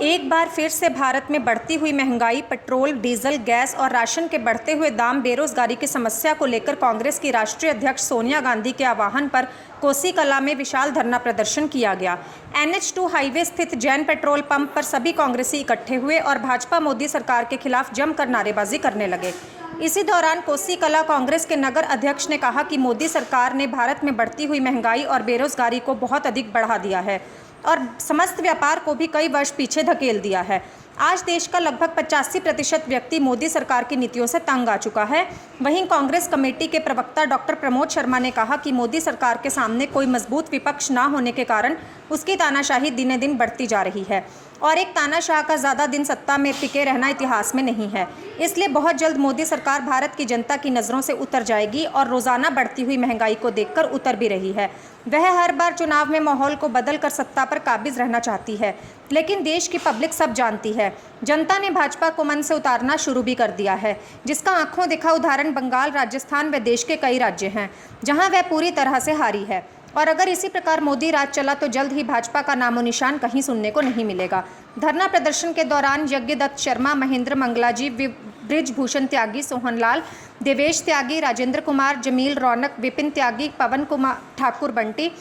एक बार फिर से भारत में बढ़ती हुई महंगाई, पेट्रोल, डीजल, गैस और राशन के बढ़ते हुए दाम, बेरोजगारी की समस्या को लेकर कांग्रेस की राष्ट्रीय अध्यक्ष सोनिया गांधी के आह्वान पर कोसी कला में विशाल धरना प्रदर्शन किया गया। NH2 हाईवे स्थित जैन पेट्रोल पंप पर सभी कांग्रेसी इकट्ठे हुए और भाजपा मोदी सरकार के खिलाफ जमकर नारेबाजी करने लगे। इसी दौरान कोसी कला कांग्रेस के नगर अध्यक्ष ने कहा कि मोदी सरकार ने भारत में बढ़ती हुई महंगाई और बेरोजगारी को बहुत अधिक बढ़ा दिया है और समस्त व्यापार को भी कई वर्ष पीछे धकेल दिया है। आज देश का लगभग 85% व्यक्ति मोदी सरकार की नीतियों से तंग आ चुका है। वहीं कांग्रेस कमेटी के प्रवक्ता डॉक्टर प्रमोद शर्मा ने कहा कि मोदी सरकार के सामने कोई मजबूत विपक्ष न होने के कारण उसकी तानाशाही दिने दिन बढ़ती जा रही है और एक तानाशाह का ज़्यादा दिन सत्ता में टिके रहना इतिहास में नहीं है। इसलिए बहुत जल्द मोदी सरकार भारत की जनता की नज़रों से उतर जाएगी और रोज़ाना बढ़ती हुई महंगाई को देखकर उतर भी रही है। वह हर बार चुनाव में माहौल को बदल कर सत्ता पर काबिज रहना चाहती है, लेकिन देश की पब्लिक सब जानती है। जनता ने भाजपा को मन से उतारना शुरू भी कर दिया है, जिसका आंखों देखा उदाहरण बंगाल, राजस्थान व देश के कई राज्य हैं, जहां वह पूरी तरह से हारी है। और अगर इसी प्रकार मोदी राज चला तो जल्द ही भाजपा का नामो निशान कहीं सुनने को नहीं मिलेगा। धरना प्रदर्शन के दौरान यज्ञदत्त शर्मा, महेंद्र मंगलाजी, ब्रिजभूषण त्यागी, सोहनलाल, देवेश त्यागी, राजेंद्र कुमार, जमील रौनक, विपिन त्यागी, पवन कुमार ठाकुर बंटी,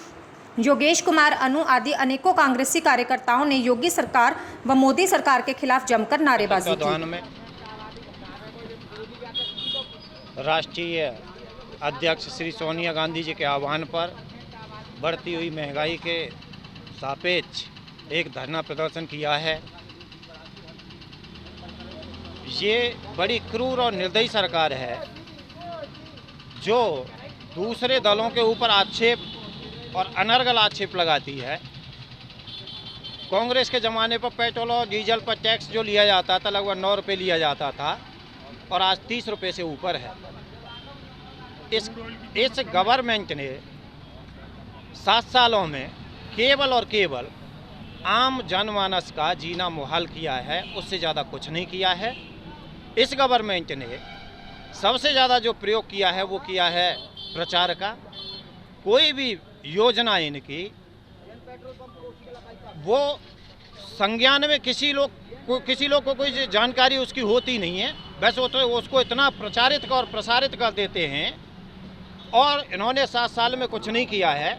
योगेश कुमार अनु आदि अनेकों कांग्रेसी कार्यकर्ताओं ने योगी सरकार व मोदी सरकार के खिलाफ जमकर नारेबाजी की। राष्ट्रीय अध्यक्ष श्री सोनिया गांधी जी के आह्वान पर बढ़ती हुई महंगाई के सापेक्ष एक धरना प्रदर्शन किया है। ये बड़ी क्रूर और निर्दयी सरकार है जो दूसरे दलों के ऊपर आक्षेप और अनर्गल आक्षेप लगाती है। कांग्रेस के ज़माने पर पेट्रोल और डीजल पर टैक्स जो लिया जाता था लगभग 9 रुपये लिया जाता था और आज 30 रुपये से ऊपर है। इस गवर्नमेंट ने 7 सालों में केवल और केवल आम जनमानस का जीना मुहाल किया है, उससे ज़्यादा कुछ नहीं किया है। इस गवर्नमेंट ने सबसे ज़्यादा जो प्रयोग किया है वो किया है प्रचार का। कोई भी योजना इनकी वो संज्ञान में किसी लोग को कोई जानकारी उसकी होती नहीं है, बस उसको इतना प्रचारित और प्रसारित कर देते हैं। और इन्होंने 7 साल में कुछ नहीं किया है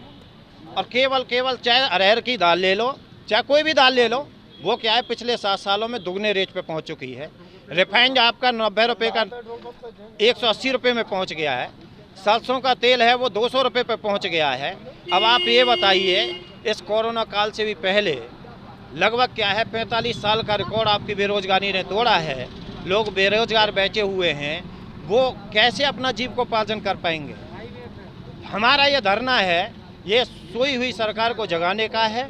और केवल चाहे अरहर की दाल ले लो, चाहे कोई भी दाल ले लो, वो क्या है पिछले 7 सालों में दुगने रेट पे पहुंच चुकी है। रिफाइंड आपका 90 रुपये का 180 रुपये में पहुंच गया है। सरसों का तेल है वो 200 रुपये पे पहुंच गया है। अब आप ये बताइए, इस कोरोना काल से भी पहले लगभग क्या है 45 साल का रिकॉर्ड आपकी बेरोजगारी ने तोड़ा है। लोग बेरोजगार बैठे हुए हैं, वो कैसे अपना जीविकोपार्जन कर पाएंगे। हमारा ये धरना है, ये सोई हुई सरकार को जगाने का है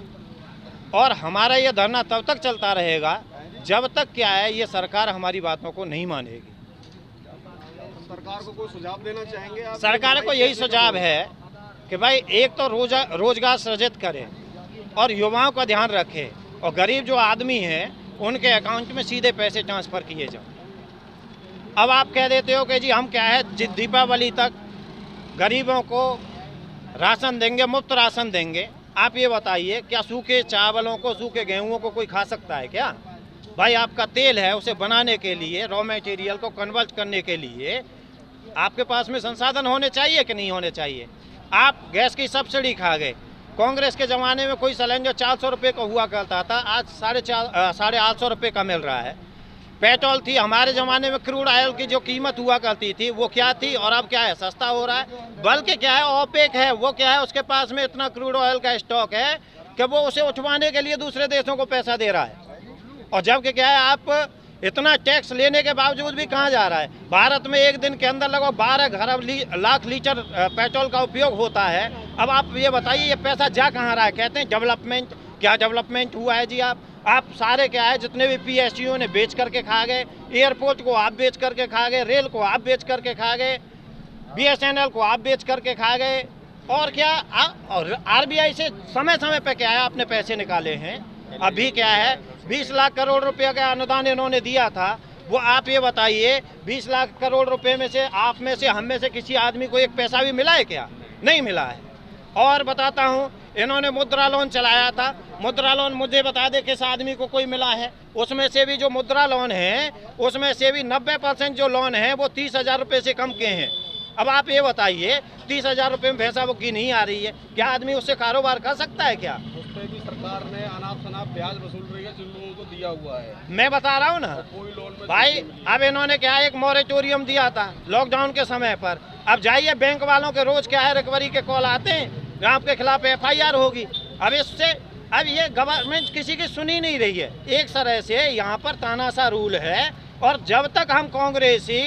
और हमारा ये धरना तब तक चलता रहेगा जब तक क्या है ये सरकार हमारी बातों को नहीं मानेगी। सरकार को कोई सुझाव देना चाहेंगे आप? सरकार को यही सुझाव है कि भाई एक तो रोजगार सृजित करें और युवाओं का ध्यान रखें और गरीब जो आदमी हैं उनके अकाउंट में सीधे पैसे ट्रांसफ़र किए जाएं। अब आप कह देते हो कि जी हम क्या है दीपावली तक गरीबों को राशन देंगे, मुफ्त राशन देंगे। आप ये बताइए, क्या सूखे चावलों को, सूखे गेहूँ को कोई खा सकता है क्या? भाई आपका तेल है, उसे बनाने के लिए, रॉ मटेरियल को कन्वर्ट करने के लिए आपके पास में संसाधन होने चाहिए कि नहीं होने चाहिए? आप गैस की सब्सिडी खा गए। कांग्रेस के ज़माने में कोई सिलेंडर 400 रुपये का हुआ करता था, आज 850 रुपये का मिल रहा है। पेट्रोल थी हमारे ज़माने में, क्रूड ऑयल की जो कीमत हुआ करती थी वो क्या थी और अब क्या है, सस्ता हो रहा है। बल्कि क्या है, ओपेक है, वो क्या है, उसके पास में इतना क्रूड ऑयल का स्टॉक है कि वो उसे उठवाने के लिए दूसरे देशों को पैसा दे रहा है। और जबकि क्या है, आप इतना टैक्स लेने के बावजूद भी कहाँ जा रहा है। भारत में एक दिन के अंदर लगभग 12 लाख लीटर पेट्रोल का उपयोग होता है। अब आप ये बताइए ये पैसा जा कहाँ रहा है? कहते हैं डेवलपमेंट। क्या डेवलपमेंट हुआ है जी? आप सारे क्या है जितने भी PSU ने बेच करके खा गए, एयरपोर्ट को आप बेच करके खा गए, रेल को आप बेच करके खा गए, BSNL को आप बेच करके खा गए। और क्या और RBI से समय पे क्या है आपने पैसे निकाले हैं। अभी क्या है 20 लाख करोड़ रुपये का अनुदान इन्होंने दिया था, वो आप ये बताइए 20 लाख करोड़ रुपए में से आप में से हम में से किसी आदमी को एक पैसा भी मिला है क्या? नहीं मिला है। और बताता हूँ, इन्होंने मुद्रा लोन चलाया था। मुद्रा लोन मुझे बता दे किस आदमी को कोई मिला है? उसमें से भी जो मुद्रा लोन है उसमें से भी 90% जो लोन है वो 30,000 रुपये से कम के हैं। अब आप ये बताइए 30,000 रुपये में भैंसा वो की नहीं आ रही है, क्या आदमी उससे कारोबार कर सकता है क्या? उस पर भी सरकार ने अनाप शनाप ब्याज वसूल रही है, जिन लोगों को दिया हुआ है। मैं बता रहा हूँ ना कोई लोन में भाई, अब इन्होंने क्या एक मॉरेटोरियम दिया था लॉकडाउन के समय पर। अब जाइए बैंक वालों के रोज क्या है रिकवरी के कॉल आते हैं, आपके खिलाफ FIR होगी। अब इससे अब ये गवर्नमेंट किसी की सुनी नहीं रही है। एक तरह से यहाँ पर तानाशाह रूल है, और जब तक हम कांग्रेसी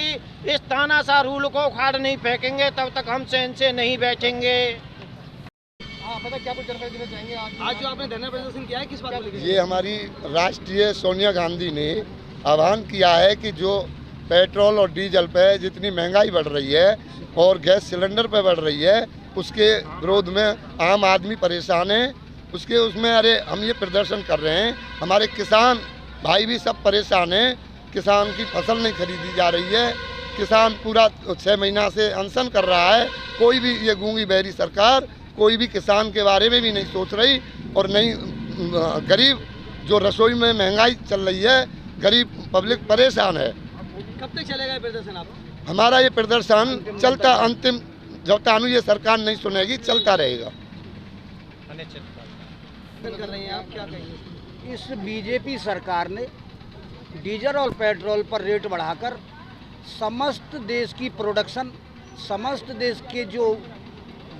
इस तानाशाह रूल को उखाड़ नहीं फेंकेंगे तब तक हम चैन से नहीं बैठेंगे। पता क्या कुछ जानकारी देना चाहेंगे? आज जो आपने धरना प्रदर्शन किया है किस बात को लेकर? ये हमारी राष्ट्रीय सोनिया गांधी ने आह्वान किया है कि जो पेट्रोल और डीजल पे जितनी महंगाई बढ़ रही है और गैस सिलेंडर पे बढ़ रही है, उसके विरोध में आम आदमी परेशान है। उसमें अरे हम ये प्रदर्शन कर रहे हैं, हमारे किसान भाई भी सब परेशान हैं। किसान की फसल नहीं खरीदी जा रही है, किसान पूरा 6 महीना से अनशन कर रहा है। कोई भी ये गूंगी बहरी सरकार कोई भी किसान के बारे में भी नहीं सोच रही, और नहीं गरीब जो रसोई में महंगाई चल रही है, गरीब पब्लिक परेशान है। कब तक चलेगा ये प्रदर्शन? आप हमारा ये प्रदर्शन चलता अंतिम जब तक ये सरकार नहीं सुनेगी चलता रहेगा। कर रहे हैं आप, क्या कहेंगे? इस बीजेपी सरकार ने डीजल और पेट्रोल पर रेट बढ़ाकर समस्त देश की प्रोडक्शन, समस्त देश के जो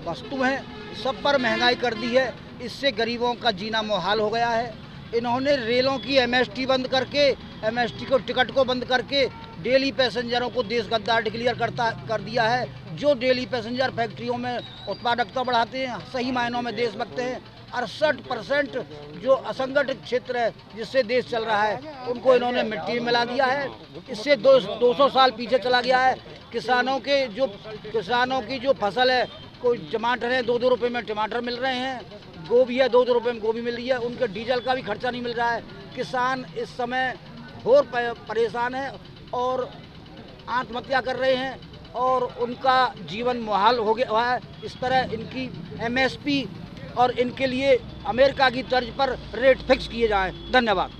वस्तु हैं सब पर महंगाई कर दी है। इससे गरीबों का जीना मुहाल हो गया है। इन्होंने रेलों की MST बंद करके, MST को टिकट को बंद करके डेली पैसेंजरों को देश गद्दार डिक्लेयर कर दिया है। जो डेली पैसेंजर फैक्ट्रियों में उत्पादकता बढ़ाते हैं, सही मायनों में देशभक्त हैं। 68% जो असंगठित क्षेत्र है जिससे देश चल रहा है, उनको इन्होंने मिट्टी में मिला दिया है। इससे 200 साल पीछे चला गया है। किसानों की जो फसल है, कोई टमाटर है 2-2 रुपये में टमाटर मिल रहे हैं, गोभी है 2-2 रुपये में गोभी मिल रही है, उनके डीजल का भी खर्चा नहीं मिल रहा है। किसान इस समय घोर परेशान है और आत्महत्या कर रहे हैं और उनका जीवन मुहाल हो गया है। इस तरह इनकी MSP और इनके लिए अमेरिका की तर्ज पर रेट फिक्स किए जाएं। धन्यवाद।